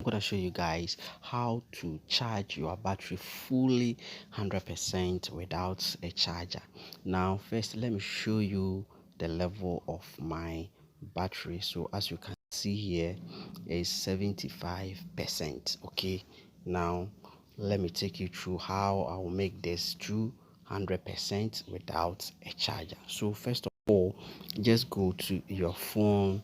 gonna show you guys how to charge your battery fully 100% without a charger. Now first let me show you the level of my battery. So as you can see here is 75%. Okay, now let me take you through how I will make this to 100% without a charger. So first of all, just go to your phone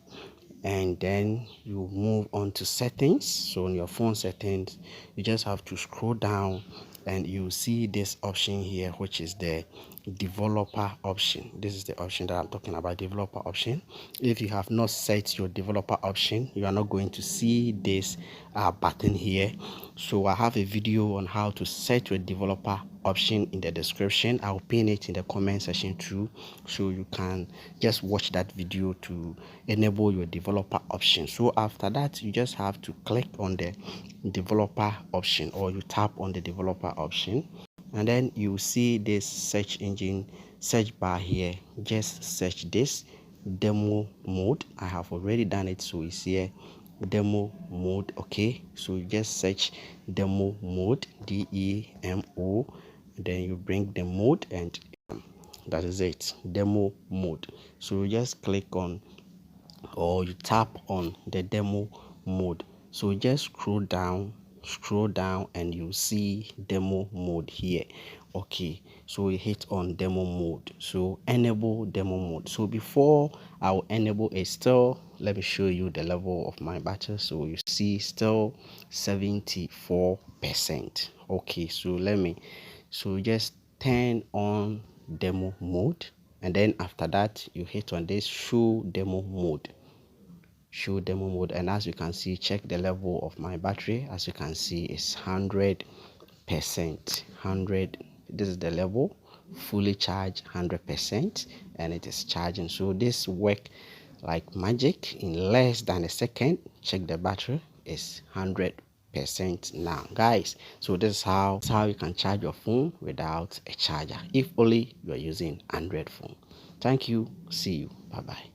and then you move on to settings. So on your phone settings, you just have to scroll down and you see this option here, which is the developer option. This is the option that I'm talking about, developer option. If you have not set your developer option, you are not going to see this button here. So I have a video on how to set your developer option in the description. I'll pin it in the comment section too, so you can just watch that video to enable your developer option. So after that, you just have to click on the developer option, or you tap on the developer option, and then you see this search engine search bar here. Just search this demo mode. I have already done it, so it's here, demo mode. Okay, so you just search demo mode, DEMO, then you bring the mode, and that is it, demo mode. So you just click on, or you tap on the demo mode. So just scroll down and you see demo mode here. Okay, so you hit on demo mode, so enable demo mode. So before I will enable it, still let me show you the level of my battery. So you see still 74%. Okay, so just turn on demo mode, and then after that you hit on this show demo mode, and as you can see, check the level of my battery. As you can see, it's 100%. This is the level, fully charged 100%, and it is charging. So this work like magic. In less than a second, check the battery, is 100% now, guys. So this is how you can charge your phone without a charger, if only you are using Android phone. Thank you, see you, bye bye.